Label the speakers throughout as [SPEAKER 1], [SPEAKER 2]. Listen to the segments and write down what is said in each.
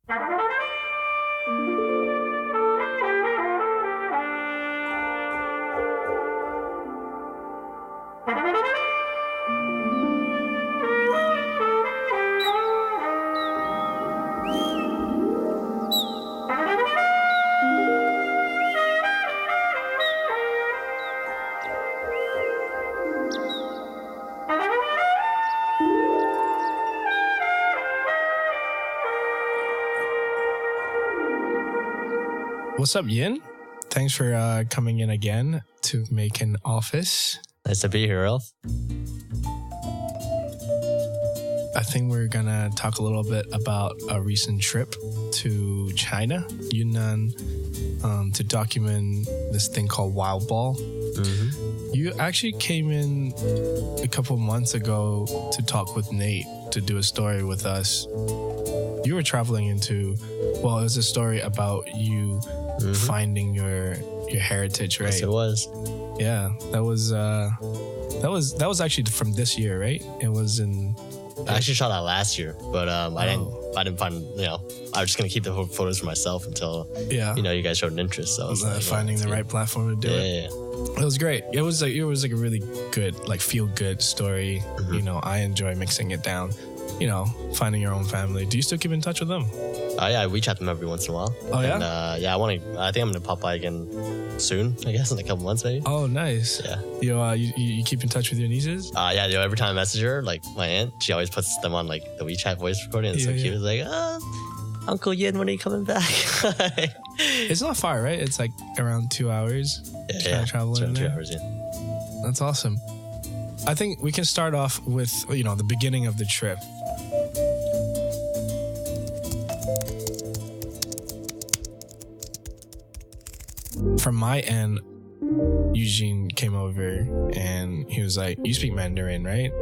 [SPEAKER 1] What's up, Yin? Thanks for coming in again to MAEKAN office.
[SPEAKER 2] Nice to be here, Elf.
[SPEAKER 1] I think we're gonna talk a little bit about a recent trip to China, Yunnan, to document this thing called Wild Ball. Mm-hmm. You actually came in a couple months ago to talk with Nate to do a story with us. You were traveling into, well, it was a story about you finding your heritage, right?
[SPEAKER 2] Yes, it was.
[SPEAKER 1] Yeah, that was actually from this year, right? It was in.
[SPEAKER 2] I actually shot that last year, but I didn't find. I was just gonna keep the photos for myself until you guys showed an interest. So I was
[SPEAKER 1] finding the right platform to do it.
[SPEAKER 2] Yeah.
[SPEAKER 1] It was great. It was like a really good, like feel good story. Mm-hmm. I enjoy mixing it down. Finding your own family. Do you still keep in touch with them?
[SPEAKER 2] Yeah, I WeChat them every once in a while.
[SPEAKER 1] Oh, yeah?
[SPEAKER 2] And, I think I'm going to pop by again soon, I guess, in a couple months maybe.
[SPEAKER 1] Oh, nice.
[SPEAKER 2] Yeah.
[SPEAKER 1] You keep in touch with your nieces?
[SPEAKER 2] Yeah, every time I message her, like my aunt, she always puts them on like the WeChat voice recording. It's so cute. It's like, Uncle Yin, when are you coming back?
[SPEAKER 1] It's not far, right? It's like around 2 hours.
[SPEAKER 2] Yeah.
[SPEAKER 1] Traveling
[SPEAKER 2] around
[SPEAKER 1] there.
[SPEAKER 2] 2 hours, yeah.
[SPEAKER 1] That's awesome. I think we can start off with, the beginning of the trip. From my end, Eugene came over and he was like, you speak Mandarin, right?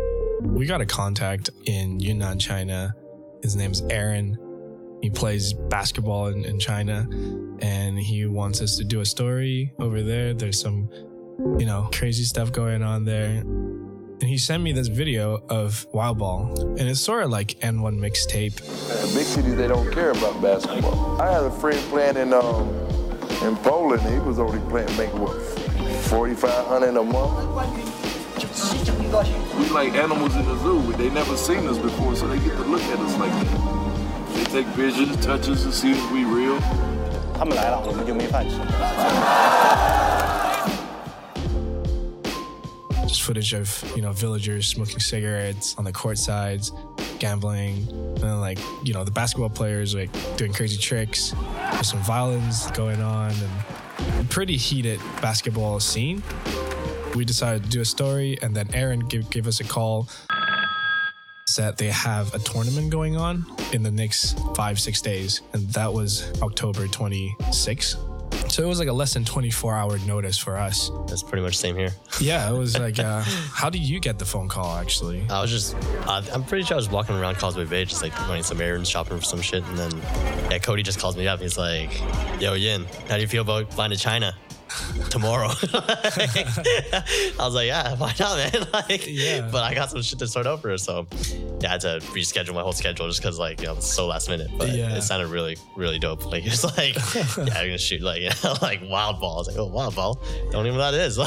[SPEAKER 1] We got a contact in Yunnan, China. His name's Erron. He plays basketball in China and he wants us to do a story over there. There's some, crazy stuff going on there. And he sent me this video of Wild Ball. And it's sort of like N1 mixtape.
[SPEAKER 3] Big cities, they don't care about basketball. I had a friend playing in Poland. He was only making what, $4,500 a month? We like animals in the zoo. They never seen us before, so they get to look at us like that. They take pictures, touch us, and see if we real.
[SPEAKER 4] 他们来了，我们就没饭吃。
[SPEAKER 1] Just footage of, villagers smoking cigarettes on the court sides, gambling, and then the basketball players like doing crazy tricks. There's some violence going on and a pretty heated basketball scene. We decided to do a story and then Erron gave us a call. Said they have a tournament going on in the next 5-6 days. And that was October 26th. So it was like a less than 24-hour notice for us.
[SPEAKER 2] That's pretty much the same here.
[SPEAKER 1] Yeah, it was like, how did you get the phone call, actually?
[SPEAKER 2] I was just, I'm pretty sure I was walking around Causeway Bay, just like running some errands, shopping for some shit. And then, Cody just calls me up. He's like, yo, Yin, how do you feel about flying to China tomorrow? I was like, yeah, why not, man? But I got some shit to sort out for her. So I had to reschedule my whole schedule just because it's so last minute. But it sounded really, really dope. Like, it's like, I'm going to shoot like Wild Ball. I was like, oh, Wild Ball? Don't even know what that is.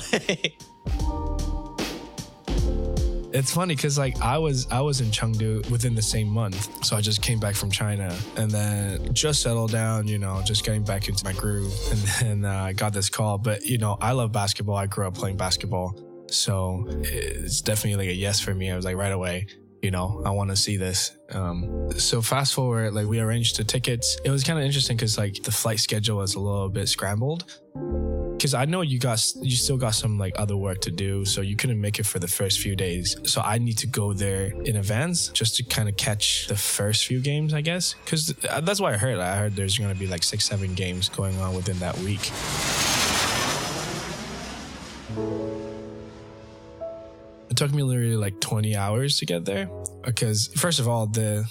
[SPEAKER 1] It's funny because I was in Chengdu within the same month. So I just came back from China and then just settled down, just getting back into my groove. And then I got this call. But, I love basketball. I grew up playing basketball. So it's definitely like a yes for me. I was like right away, I want to see this. So fast forward, we arranged the tickets. It was kind of interesting because the flight schedule was a little bit scrambled. Because I know you still got some other work to do, so you couldn't make it for the first few days. So I need to go there in advance just to kind of catch the first few games, I guess. Because that's what I heard. I heard there's going to be 6-7 games going on within that week. It took me literally 20 hours to get there because first of all, the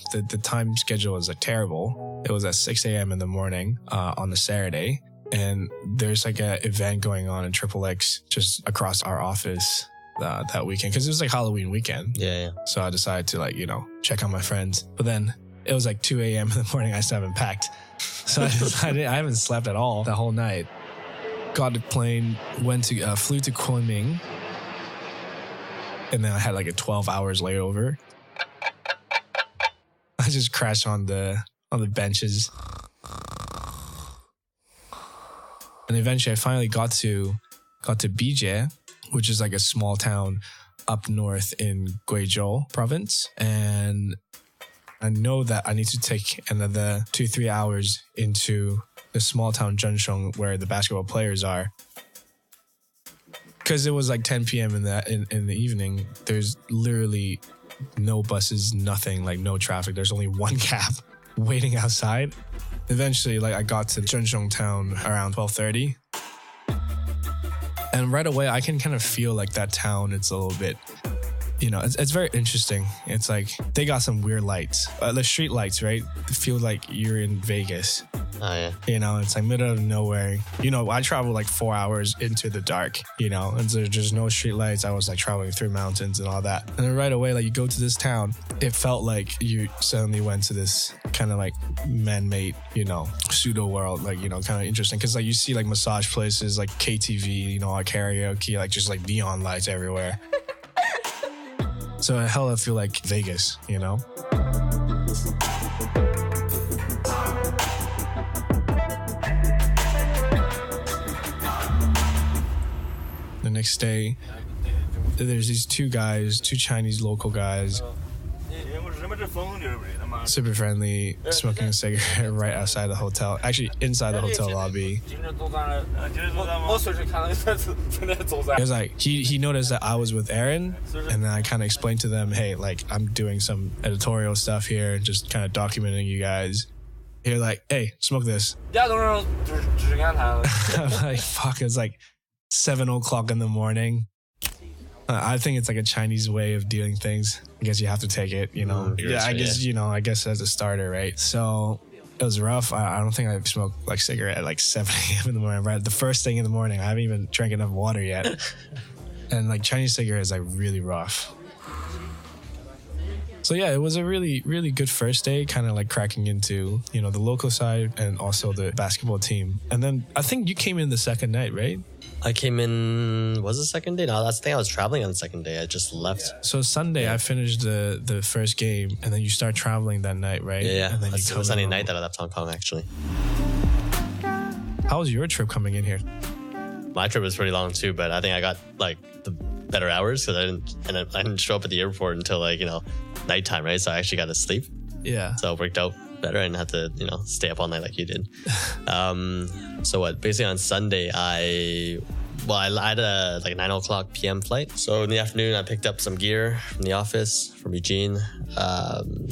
[SPEAKER 1] time schedule was terrible. It was at 6 a.m. in the morning on a Saturday. And there's an event going on in XXX just across our office that weekend because it was Halloween weekend.
[SPEAKER 2] Yeah.
[SPEAKER 1] So I decided to check on my friends. But then it was like 2 a.m. in the morning. I still haven't packed. So I haven't slept at all the whole night. Got the plane, flew to Kunming. And then I had like a 12 hours layover. I just crashed on the benches. And eventually I finally got to Bijie, which is like a small town up north in Guizhou province. And I know that I need to take another 2-3 hours into the small town Zhenxiong where the basketball players are. Because it was like 10 p.m. in the evening. There's literally no buses, nothing, like no traffic. There's only one cab waiting outside. Eventually, like I got to Zhenxiong town around 12:30. And right away, I can kind of feel like that town, it's a little bit, it's very interesting. It's like they got some weird lights. The street lights, right? Feel like you're in Vegas.
[SPEAKER 2] Oh, yeah.
[SPEAKER 1] It's like middle of nowhere. I traveled like 4 hours into the dark, and so there's no street lights. I was like traveling through mountains and all that. And then right away, like you go to this town, it felt like you suddenly went to this kind of like man-made, pseudo world, like, kind of interesting. Cause like you see like massage places, like KTV, or karaoke, like just like neon lights everywhere. So I hella feel like Vegas, The next day, there's these two Chinese local guys, super friendly, smoking a cigarette right outside the hotel, actually inside the hotel lobby. It was like, he noticed that I was with Erron, and then I kind of explained to them, hey, like I'm doing some editorial stuff here, just kind of documenting you guys. They're like, hey, smoke this. I'm like, fuck, it's like 7 o'clock in the morning. I think it's like a Chinese way of doing things. I guess you have to take it, Yeah, I guess, I guess as a starter, right? So it was rough. I don't think I smoked like cigarette at like 7 a.m. in the morning, right? The first thing in the morning. I haven't even drank enough water yet. And like Chinese cigarette is like really rough. So yeah, it was a really, really good first day, kind of like cracking into, the local side and also the basketball team. And then I think you came in the second night, right?
[SPEAKER 2] I came in, was it the second day? No, that's the thing. I was traveling on the second day. I just left.
[SPEAKER 1] So Sunday, I finished the first game, and then you start traveling that night, right?
[SPEAKER 2] Yeah.
[SPEAKER 1] And then
[SPEAKER 2] it was Sunday night that I left Hong Kong, actually.
[SPEAKER 1] How was your trip coming in here?
[SPEAKER 2] My trip was pretty long too, but I think I got like the better hours because I didn't show up at the airport until like, nighttime, right? So I actually got to sleep.
[SPEAKER 1] Yeah.
[SPEAKER 2] So it worked out better and had to, stay up all night like you did. So what? Basically on Sunday, I had a like 9 o'clock p.m. flight. So in the afternoon, I picked up some gear from the office from Bijie,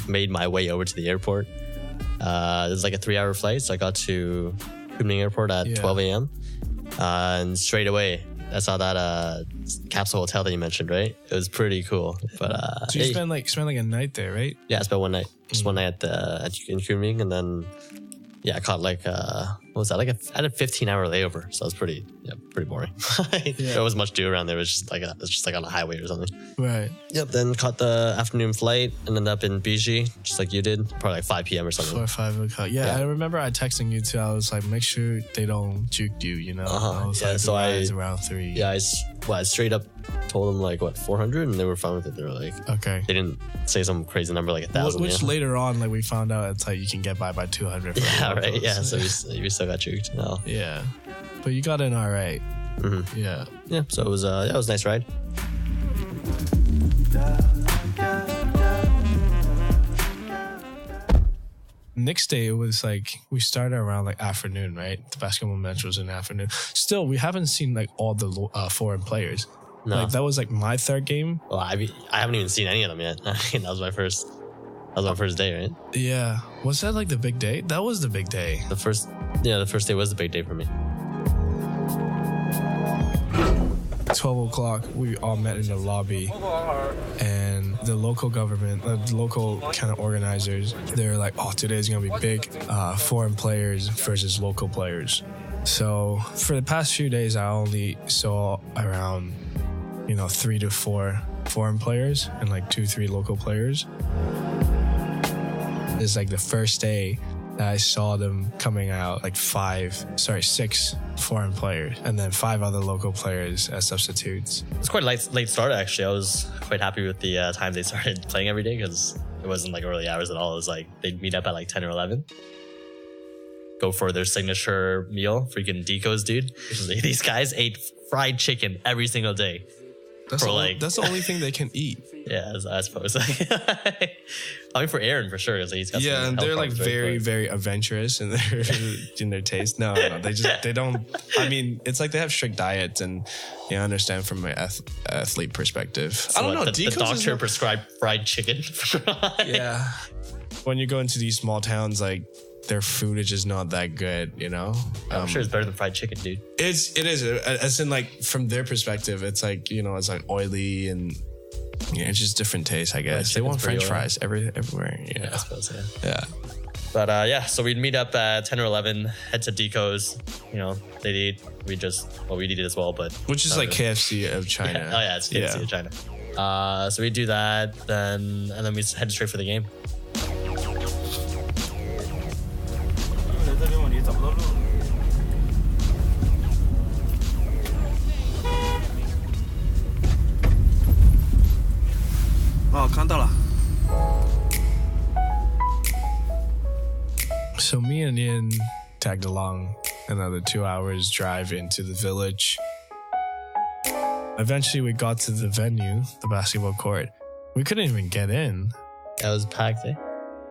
[SPEAKER 2] made my way over to the airport. It was like a 3-hour flight, so I got to Kunming Airport at 12 a.m. And straight away, I saw that capsule hotel that you mentioned, right? It was pretty cool. But
[SPEAKER 1] so you spent like a night there, right?
[SPEAKER 2] Yeah, I spent one night, just one night in Kunming, and then I caught like what was that? Like I had a 15-hour layover, so it was pretty boring. There wasn't much to do around there. It was just like on a highway or something.
[SPEAKER 1] Right.
[SPEAKER 2] Yep. Then caught the afternoon flight and ended up in Bijie, just like you did, probably like 5 p.m. or something.
[SPEAKER 1] 4 or 5 o'clock. Yeah, I remember I texting you too. I was like, make sure they don't juke you, I was like,
[SPEAKER 2] so I
[SPEAKER 1] around 3.
[SPEAKER 2] Yeah, I straight up told them like 400, and they were fine with it. They were like,
[SPEAKER 1] okay.
[SPEAKER 2] They didn't say some crazy number like 1,000.
[SPEAKER 1] Which later on, like we found out, it's like you can get by 200.
[SPEAKER 2] Yeah, right. Yeah, so we still got juked. No.
[SPEAKER 1] Yeah, but you got in all right.
[SPEAKER 2] Mm-hmm.
[SPEAKER 1] Yeah.
[SPEAKER 2] Yeah. So it was it was a nice ride.
[SPEAKER 1] Next day, it was like we started around like afternoon, right? The basketball match was in the afternoon. Still, we haven't seen like all the foreign players. No. Like that was like my third game.
[SPEAKER 2] Well, I haven't even seen any of them yet. I mean, that was my first day, right?
[SPEAKER 1] Yeah. Was that like the big day? That was the big day.
[SPEAKER 2] The first day was the big day for me.
[SPEAKER 1] 12 o'clock, we all met in the lobby, and the local government, the local kind of organizers, they're like, oh, today's gonna be big, foreign players versus local players. So for the past few days, I only saw around 3 to 4 foreign players and like 2-3 local players. It's like the first day that I saw them coming out, like 6 foreign players, and then 5 other local players as substitutes.
[SPEAKER 2] It's quite a late start, actually. I was quite happy with the time they started playing every day, because it wasn't like early hours at all. It was like they'd meet up at like 10 or 11. Go for their signature meal. Freaking Deco's, dude. These guys ate fried chicken every single day.
[SPEAKER 1] That's the only thing they can eat.
[SPEAKER 2] Yeah, I suppose. I mean, for Erron, for sure. He's got
[SPEAKER 1] and they're like very, very adventurous in their taste. No, they don't. I mean, it's like they have strict diets, and I understand from my athlete perspective.
[SPEAKER 2] So
[SPEAKER 1] I don't know.
[SPEAKER 2] The doctor prescribed fried chicken.
[SPEAKER 1] Yeah. When you go into these small towns, like, their food is just not that good,
[SPEAKER 2] I'm sure it's better than fried chicken, dude.
[SPEAKER 1] It is, as in, like, from their perspective, it's like, it's like oily, and it's just different taste, I guess. They want French fries everywhere.
[SPEAKER 2] Yeah, I suppose,
[SPEAKER 1] yeah.
[SPEAKER 2] But so we'd meet up at 10 or 11, head to Deco's. They'd eat. We'd eat as well, but
[SPEAKER 1] which is like KFC of China.
[SPEAKER 2] Yeah. Oh yeah, it's KFC of China. So we do that, and then we head straight for the game.
[SPEAKER 1] So me and Yin tagged along another 2 hours drive into the village. Eventually we got to the venue, the basketball court. We couldn't even get in.
[SPEAKER 2] That was packed, eh?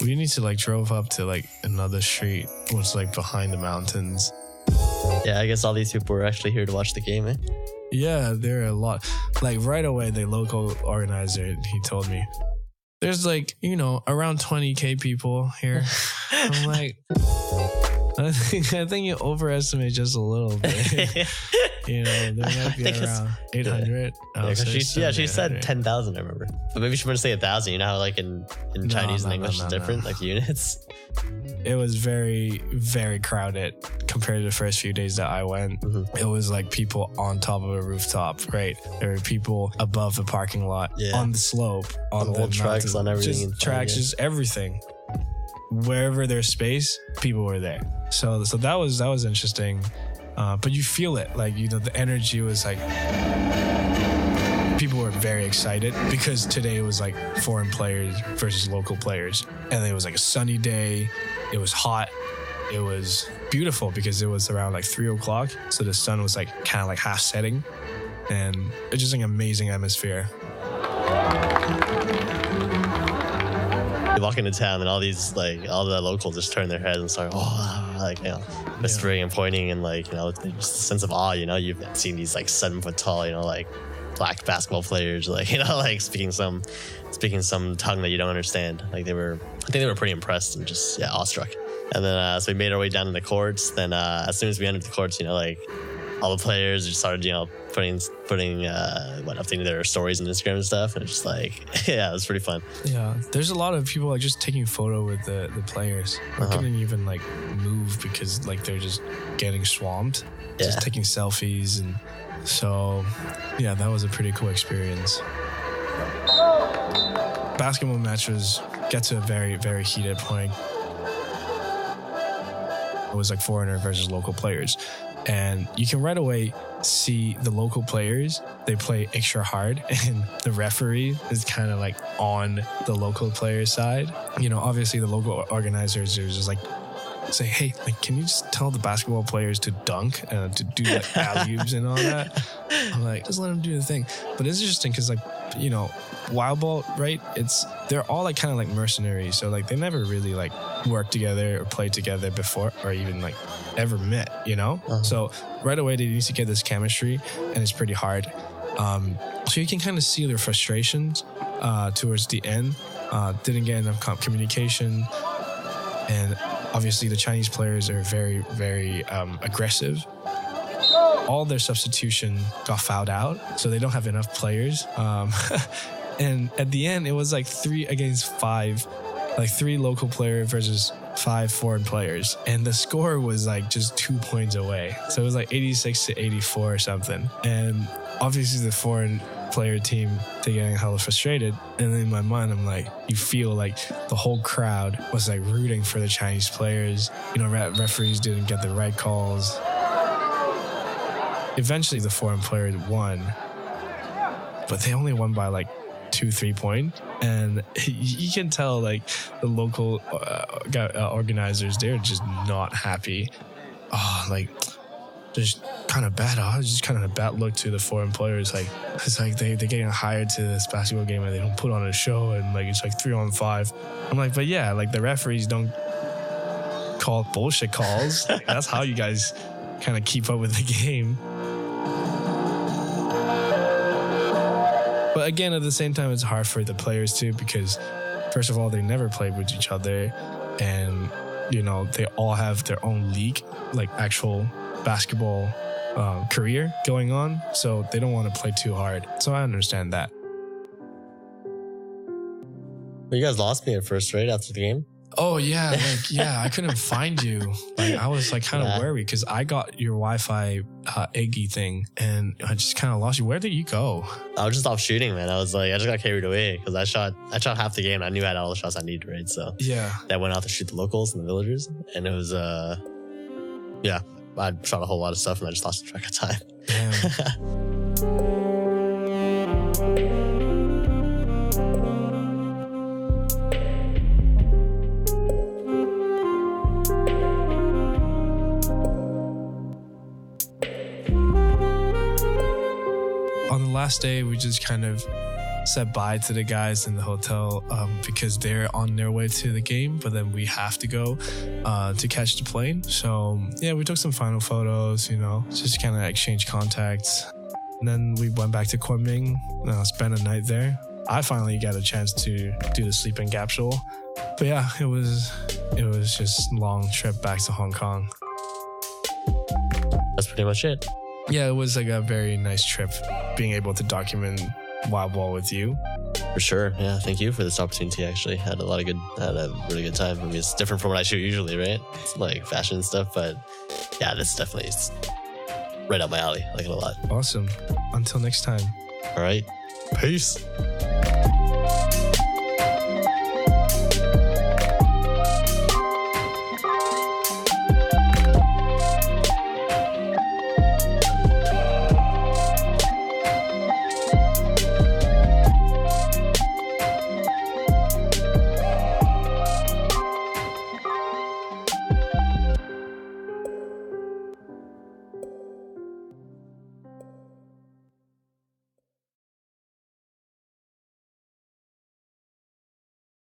[SPEAKER 1] We need to drove up to another street, which is behind the mountains.
[SPEAKER 2] Yeah, I guess all these people were actually here to watch the game, eh?
[SPEAKER 1] Yeah, there are a lot. Right away, the local organizer, he told me, there's around 20K people here. I'm like, I think you overestimate just a little bit. There might be around 800.
[SPEAKER 2] She said 10,000, I remember. But maybe she meant to say 1,000. You know how in Chinese and English is different, like units?
[SPEAKER 1] It was very, very crowded compared to the first few days that I went. Mm-hmm. It was like people on top of a rooftop, right? There were people above the parking lot, on the slope, on the
[SPEAKER 2] tracks, on everything.
[SPEAKER 1] Just tracks, just everything. Wherever there's space, people were there. So that was interesting. But you feel it, the energy was people were very excited because today was foreign players versus local players. And it was a sunny day. It was hot. It was beautiful because it was around 3 o'clock. So the sun was kind of half setting. And it's just an amazing atmosphere.
[SPEAKER 2] You walk into town and all these all the locals just turn their heads and start whispering and pointing, and just a sense of awe. You've seen these 7 foot tall black basketball players speaking some tongue that you don't understand. I think they were pretty impressed and just awestruck. And then so we made our way down to the courts. Then as soon as we entered the courts, all the players just started putting updating their stories on Instagram and stuff, and it's just it was pretty fun.
[SPEAKER 1] Yeah, there's a lot of people just taking photo with the players. They couldn't even move because they're just getting swamped. Just taking selfies, and so that was a pretty cool experience. Basketball matches get to a very, very heated point. It was foreigner versus local players. And you can right away see the local players, they play extra hard, and the referee is kind of on the local player side. Obviously the local organizers are just say, hey, can you just tell the basketball players to dunk and to do alley-oops and all that? I'm just let them do the thing. But it's interesting because wild ball, right? They're all kind of mercenaries. So they never really worked together or played together before, or even ever met, So right away they need to get this chemistry, and it's pretty hard. So you can kind of see their frustrations towards the end. Didn't get enough communication, and obviously the Chinese players are very, very aggressive. All their substitution got fouled out, so they don't have enough players. And at the end, it was 3 against 5, 3 local players versus 5 foreign players. And the score was just 2 points away. So it was 86 to 84 or something. And obviously the foreign player team, they're getting hella frustrated. And in my mind, I'm like, you feel like the whole crowd was like rooting for the Chinese players. You know, referees didn't get the right calls. Eventually, the foreign players won, but they only won by like 2-3 points. And you can tell like the local organizers, they're just not happy. Oh, like just kind of bad. Oh, it's just kind of a bad look to the foreign players. Like it's like they're getting hired to this basketball game and they don't put on a show, and like it's like 3-on-5. I'm like, but yeah, like the referees don't call bullshit calls. Like, that's how you guys kind of keep up with the game. But again, at the same time, it's hard for the players too, because first of all, they never played with each other, and you know, they all have their own league, like actual basketball career going on, so they don't want to play too hard. So I understand that.
[SPEAKER 2] Well, you guys lost me at first, right, after the game?
[SPEAKER 1] Oh yeah, like yeah, I couldn't find you. Like I was like kind of worried because I got your Wi-Fi Eggy thing, and I just kind of lost you. Where did you go?
[SPEAKER 2] I was just off shooting, man. I was like, I just got carried away because I shot half the game. I knew I had all the shots I needed, right? So
[SPEAKER 1] yeah,
[SPEAKER 2] I went out to shoot the locals and the villagers, and it was yeah, I shot a whole lot of stuff and I just lost track of time.
[SPEAKER 1] Damn. On the last day, we just kind of said bye to the guys in the hotel because they're on their way to the game, but then we have to go to catch the plane. So yeah, we took some final photos, you know, just kind of exchange contacts. And then we went back to Kunming, spent a night there. I finally got a chance to do the sleeping capsule. But yeah, it was just a long trip back to Hong Kong.
[SPEAKER 2] That's pretty much it.
[SPEAKER 1] Yeah, it was like a very nice trip, being able to document Wild Ball with you.
[SPEAKER 2] For sure. Yeah, thank you for this opportunity. Actually, had a really good time. I mean, it's different from what I shoot usually, right? It's like fashion and stuff, but yeah, this definitely is right up my alley. I like it a lot.
[SPEAKER 1] Awesome. Until next time.
[SPEAKER 2] All right. Peace.